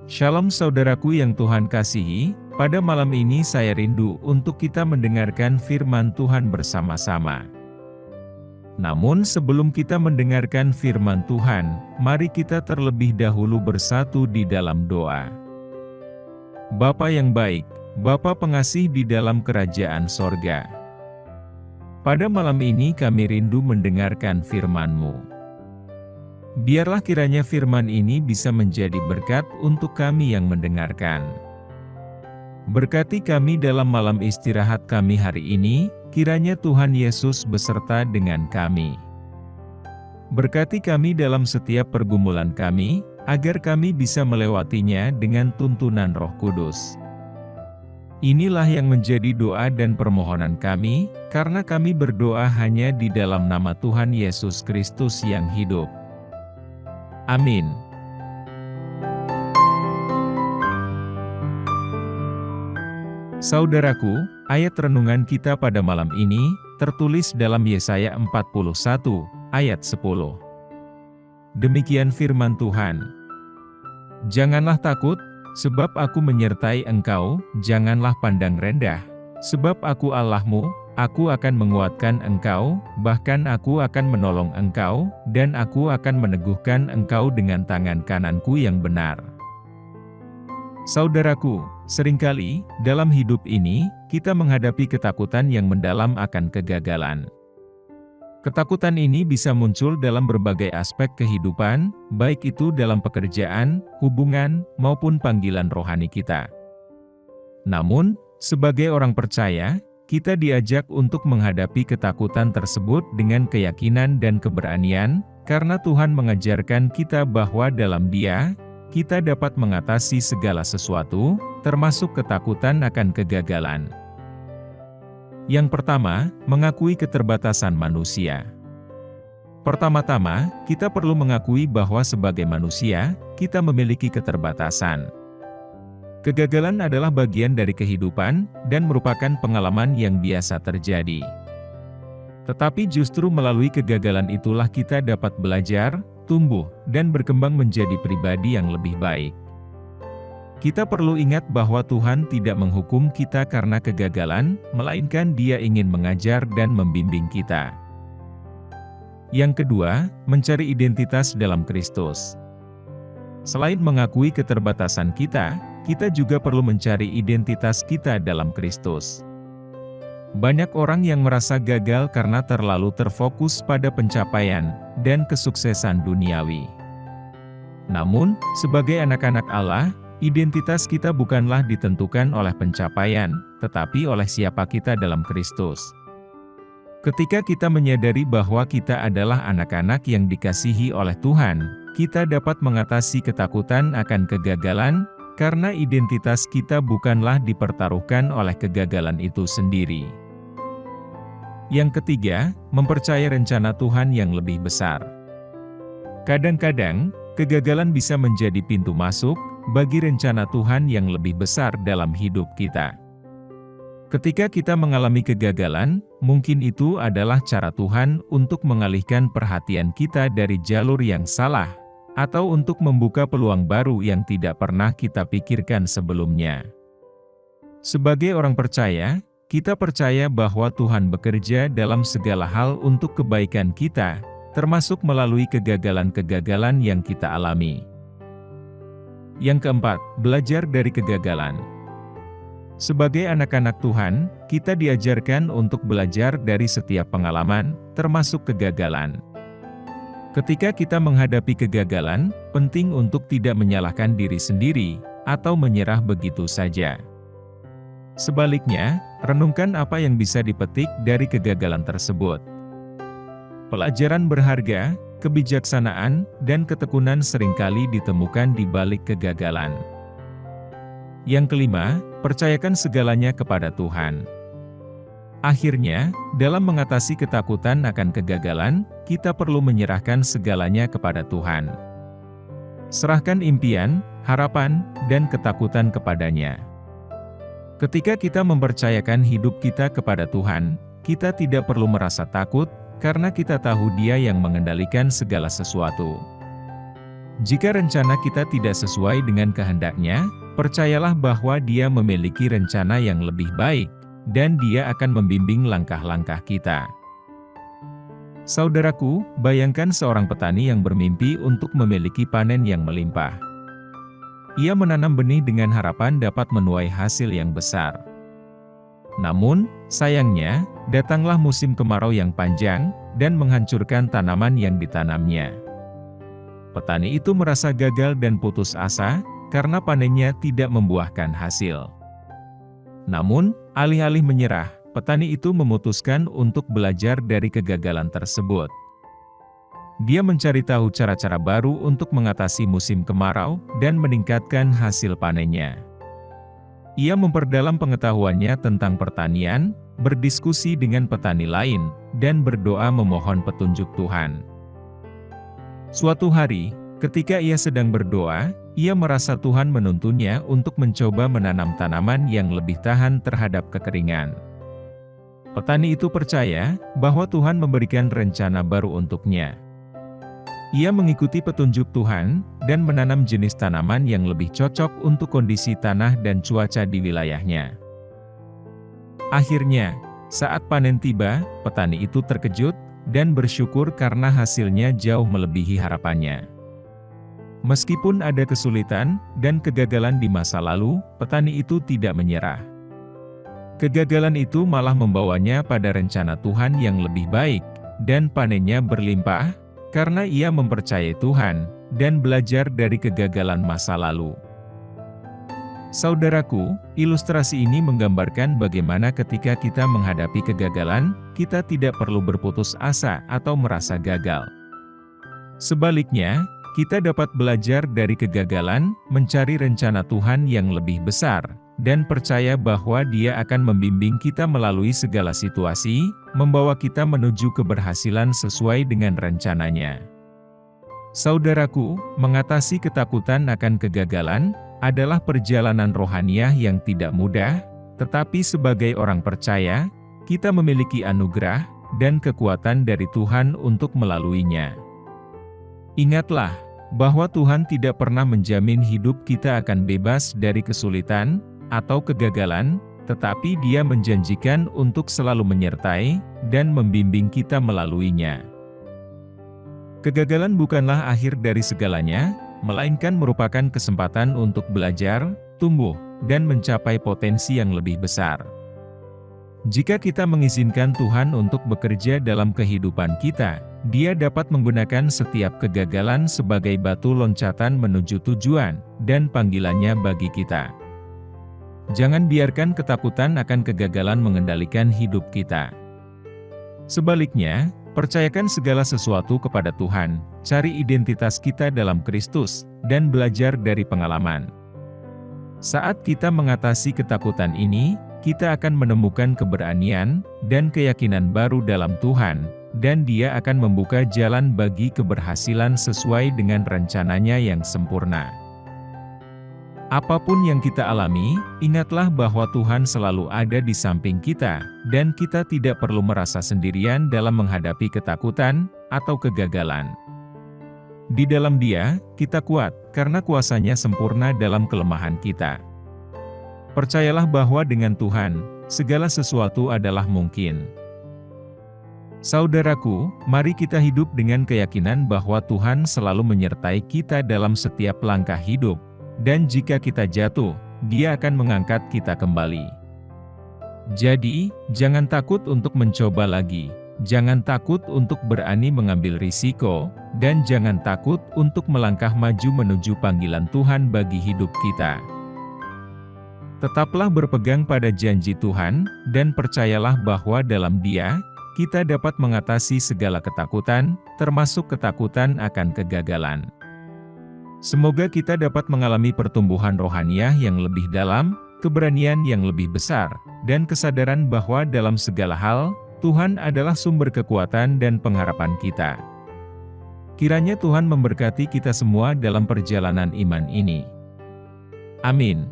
Shalom saudaraku yang Tuhan kasihi, pada malam ini saya rindu untuk kita mendengarkan firman Tuhan bersama-sama. Namun sebelum kita mendengarkan firman Tuhan, mari kita terlebih dahulu bersatu di dalam doa. Bapa yang baik, Bapa pengasih di dalam kerajaan sorga. Pada malam ini kami rindu mendengarkan firman-Mu. Biarlah kiranya firman ini bisa menjadi berkat untuk kami yang mendengarkan. Berkati kami dalam malam istirahat kami hari ini, kiranya Tuhan Yesus beserta dengan kami. Berkati kami dalam setiap pergumulan kami, agar kami bisa melewatinya dengan tuntunan Roh Kudus. Inilah yang menjadi doa dan permohonan kami, karena kami berdoa hanya di dalam nama Tuhan Yesus Kristus yang hidup. Amin. Saudaraku, ayat renungan kita pada malam ini, tertulis dalam Yesaya 41, ayat 10. Demikian firman Tuhan. Janganlah takut, sebab aku menyertai engkau, janganlah pandang rendah, sebab aku Allahmu, aku akan menguatkan engkau, bahkan aku akan menolong engkau, dan aku akan meneguhkan engkau dengan tangan kananku yang benar. Saudaraku, seringkali, dalam hidup ini, kita menghadapi ketakutan yang mendalam akan kegagalan. Ketakutan ini bisa muncul dalam berbagai aspek kehidupan, baik itu dalam pekerjaan, hubungan, maupun panggilan rohani kita. Namun, sebagai orang percaya, kita diajak untuk menghadapi ketakutan tersebut dengan keyakinan dan keberanian, karena Tuhan mengajarkan kita bahwa dalam Dia, kita dapat mengatasi segala sesuatu, termasuk ketakutan akan kegagalan. Yang pertama, mengakui keterbatasan manusia. Pertama-tama, kita perlu mengakui bahwa sebagai manusia, kita memiliki keterbatasan. Kegagalan adalah bagian dari kehidupan, dan merupakan pengalaman yang biasa terjadi. Tetapi justru melalui kegagalan itulah kita dapat belajar, tumbuh, dan berkembang menjadi pribadi yang lebih baik. Kita perlu ingat bahwa Tuhan tidak menghukum kita karena kegagalan, melainkan Dia ingin mengajar dan membimbing kita. Yang kedua, mencari identitas dalam Kristus. Selain mengakui keterbatasan kita juga perlu mencari identitas kita dalam Kristus. Banyak orang yang merasa gagal karena terlalu terfokus pada pencapaian dan kesuksesan duniawi. Namun, sebagai anak-anak Allah, identitas kita bukanlah ditentukan oleh pencapaian, tetapi oleh siapa kita dalam Kristus. Ketika kita menyadari bahwa kita adalah anak-anak yang dikasihi oleh Tuhan, kita dapat mengatasi ketakutan akan kegagalan, karena identitas kita bukanlah dipertaruhkan oleh kegagalan itu sendiri. Yang ketiga, mempercayai rencana Tuhan yang lebih besar. Kadang-kadang, kegagalan bisa menjadi pintu masuk bagi rencana Tuhan yang lebih besar dalam hidup kita. Ketika kita mengalami kegagalan, mungkin itu adalah cara Tuhan untuk mengalihkan perhatian kita dari jalur yang salah, atau untuk membuka peluang baru yang tidak pernah kita pikirkan sebelumnya. Sebagai orang percaya, kita percaya bahwa Tuhan bekerja dalam segala hal untuk kebaikan kita, termasuk melalui kegagalan-kegagalan yang kita alami. Yang keempat, belajar dari kegagalan. Sebagai anak-anak Tuhan, kita diajarkan untuk belajar dari setiap pengalaman, termasuk kegagalan. Ketika kita menghadapi kegagalan, penting untuk tidak menyalahkan diri sendiri, atau menyerah begitu saja. Sebaliknya, renungkan apa yang bisa dipetik dari kegagalan tersebut. Pelajaran berharga, kebijaksanaan, dan ketekunan seringkali ditemukan di balik kegagalan. Yang kelima, percayakan segalanya kepada Tuhan. Akhirnya, dalam mengatasi ketakutan akan kegagalan, kita perlu menyerahkan segalanya kepada Tuhan. Serahkan impian, harapan, dan ketakutan kepadanya. Ketika kita mempercayakan hidup kita kepada Tuhan, kita tidak perlu merasa takut, karena kita tahu Dia yang mengendalikan segala sesuatu. Jika rencana kita tidak sesuai dengan kehendak-Nya, percayalah bahwa Dia memiliki rencana yang lebih baik, dan Dia akan membimbing langkah-langkah kita. Saudaraku, bayangkan seorang petani yang bermimpi untuk memiliki panen yang melimpah. Ia menanam benih dengan harapan dapat menuai hasil yang besar. Namun, sayangnya, datanglah musim kemarau yang panjang, dan menghancurkan tanaman yang ditanamnya. Petani itu merasa gagal dan putus asa, karena panennya tidak membuahkan hasil. Namun, alih-alih menyerah, petani itu memutuskan untuk belajar dari kegagalan tersebut. Dia mencari tahu cara-cara baru untuk mengatasi musim kemarau, dan meningkatkan hasil panennya. Ia memperdalam pengetahuannya tentang pertanian, berdiskusi dengan petani lain, dan berdoa memohon petunjuk Tuhan. Suatu hari, ketika ia sedang berdoa, ia merasa Tuhan menuntunnya untuk mencoba menanam tanaman yang lebih tahan terhadap kekeringan. Petani itu percaya bahwa Tuhan memberikan rencana baru untuknya. Ia mengikuti petunjuk Tuhan dan menanam jenis tanaman yang lebih cocok untuk kondisi tanah dan cuaca di wilayahnya. Akhirnya, saat panen tiba, petani itu terkejut dan bersyukur karena hasilnya jauh melebihi harapannya. Meskipun ada kesulitan dan kegagalan di masa lalu, petani itu tidak menyerah. Kegagalan itu malah membawanya pada rencana Tuhan yang lebih baik, dan panennya berlimpah, karena ia mempercayai Tuhan, dan belajar dari kegagalan masa lalu. Saudaraku, ilustrasi ini menggambarkan bagaimana ketika kita menghadapi kegagalan, kita tidak perlu berputus asa atau merasa gagal. Sebaliknya, kita dapat belajar dari kegagalan, mencari rencana Tuhan yang lebih besar, dan percaya bahwa Dia akan membimbing kita melalui segala situasi, membawa kita menuju keberhasilan sesuai dengan rencananya. Saudaraku, mengatasi ketakutan akan kegagalan adalah perjalanan rohaniah yang tidak mudah, tetapi sebagai orang percaya, kita memiliki anugerah dan kekuatan dari Tuhan untuk melaluinya. Ingatlah bahwa Tuhan tidak pernah menjamin hidup kita akan bebas dari kesulitan atau kegagalan, tetapi Dia menjanjikan untuk selalu menyertai dan membimbing kita melaluinya. Kegagalan bukanlah akhir dari segalanya, melainkan merupakan kesempatan untuk belajar, tumbuh, dan mencapai potensi yang lebih besar. Jika kita mengizinkan Tuhan untuk bekerja dalam kehidupan kita, Dia dapat menggunakan setiap kegagalan sebagai batu loncatan menuju tujuan dan panggilannya bagi kita. Jangan biarkan ketakutan akan kegagalan mengendalikan hidup kita. Sebaliknya, percayakan segala sesuatu kepada Tuhan, cari identitas kita dalam Kristus, dan belajar dari pengalaman. Saat kita mengatasi ketakutan ini, kita akan menemukan keberanian dan keyakinan baru dalam Tuhan, dan Dia akan membuka jalan bagi keberhasilan sesuai dengan rencananya yang sempurna. Apapun yang kita alami, ingatlah bahwa Tuhan selalu ada di samping kita, dan kita tidak perlu merasa sendirian dalam menghadapi ketakutan atau kegagalan. Di dalam Dia, kita kuat, karena kuasa-Nya sempurna dalam kelemahan kita. Percayalah bahwa dengan Tuhan, segala sesuatu adalah mungkin. Saudaraku, mari kita hidup dengan keyakinan bahwa Tuhan selalu menyertai kita dalam setiap langkah hidup, dan jika kita jatuh, Dia akan mengangkat kita kembali. Jadi, jangan takut untuk mencoba lagi, jangan takut untuk berani mengambil risiko, dan jangan takut untuk melangkah maju menuju panggilan Tuhan bagi hidup kita. Tetaplah berpegang pada janji Tuhan, dan percayalah bahwa dalam Dia, kita dapat mengatasi segala ketakutan, termasuk ketakutan akan kegagalan. Semoga kita dapat mengalami pertumbuhan rohaniah yang lebih dalam, keberanian yang lebih besar, dan kesadaran bahwa dalam segala hal, Tuhan adalah sumber kekuatan dan pengharapan kita. Kiranya Tuhan memberkati kita semua dalam perjalanan iman ini. Amin.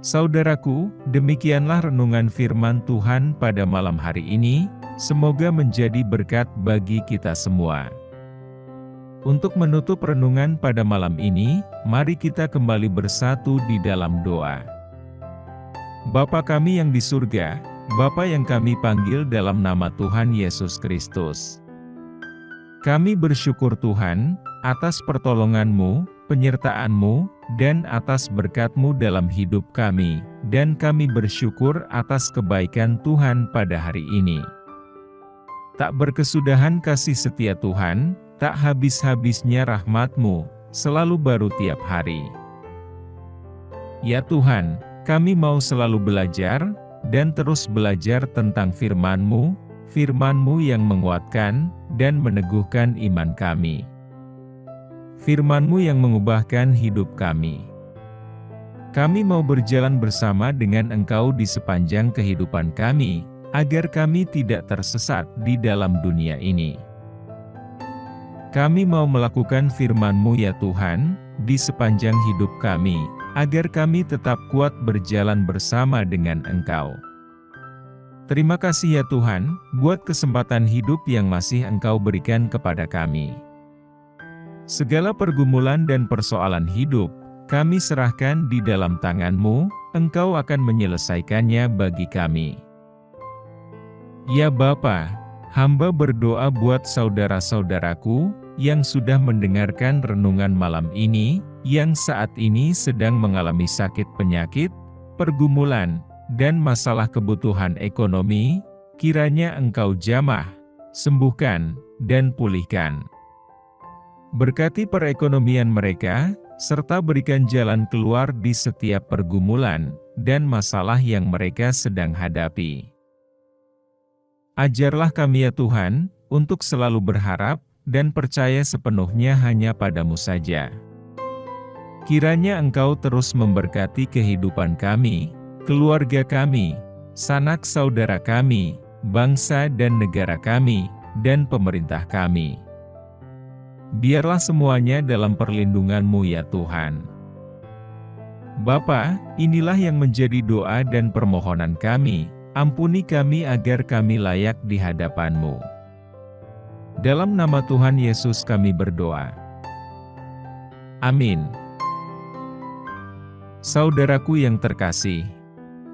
Saudaraku, demikianlah renungan firman Tuhan pada malam hari ini. semoga menjadi berkat bagi kita semua. Untuk menutup renungan pada malam ini, mari kita kembali bersatu di dalam doa. Bapa kami yang di surga, Bapa yang kami panggil dalam nama Tuhan Yesus Kristus. Kami bersyukur Tuhan, atas pertolongan-Mu, penyertaan-Mu, dan atas berkat-Mu dalam hidup kami, dan kami bersyukur atas kebaikan Tuhan pada hari ini. Tak berkesudahan kasih setia Tuhan, tak habis-habisnya rahmat-Mu, selalu baru tiap hari. Ya Tuhan, kami mau selalu belajar, dan terus belajar tentang firman-Mu, firman-Mu yang menguatkan, dan meneguhkan iman kami. Firman-Mu yang mengubahkan hidup kami. Kami mau berjalan bersama dengan Engkau di sepanjang kehidupan kami, agar kami tidak tersesat di dalam dunia ini. Kami mau melakukan firman-Mu ya Tuhan, di sepanjang hidup kami, agar kami tetap kuat berjalan bersama dengan Engkau. Terima kasih ya Tuhan, buat kesempatan hidup yang masih Engkau berikan kepada kami. Segala pergumulan dan persoalan hidup, kami serahkan di dalam tangan-Mu, Engkau akan menyelesaikannya bagi kami. Ya Bapa, hamba berdoa buat saudara-saudaraku, yang sudah mendengarkan renungan malam ini, yang saat ini sedang mengalami sakit penyakit, pergumulan, dan masalah kebutuhan ekonomi, kiranya Engkau jamah, sembuhkan, dan pulihkan. Berkati perekonomian mereka, serta berikan jalan keluar di setiap pergumulan, dan masalah yang mereka sedang hadapi. Ajarlah kami ya Tuhan, untuk selalu berharap, dan percaya sepenuhnya hanya padamu saja. Kiranya Engkau terus memberkati kehidupan kami, keluarga kami, sanak saudara kami, bangsa dan negara kami, dan pemerintah kami. Biarlah semuanya dalam perlindungan-Mu ya Tuhan. Bapa, inilah yang menjadi doa dan permohonan kami, ampuni kami agar kami layak di hadapan-Mu. Dalam nama Tuhan Yesus kami berdoa. Amin. Saudaraku yang terkasih,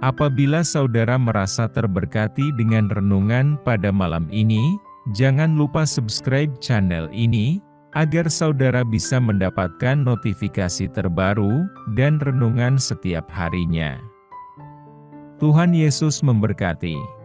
apabila saudara merasa terberkati dengan renungan pada malam ini, jangan lupa subscribe channel ini, agar saudara bisa mendapatkan notifikasi terbaru, dan renungan setiap harinya. Tuhan Yesus memberkati.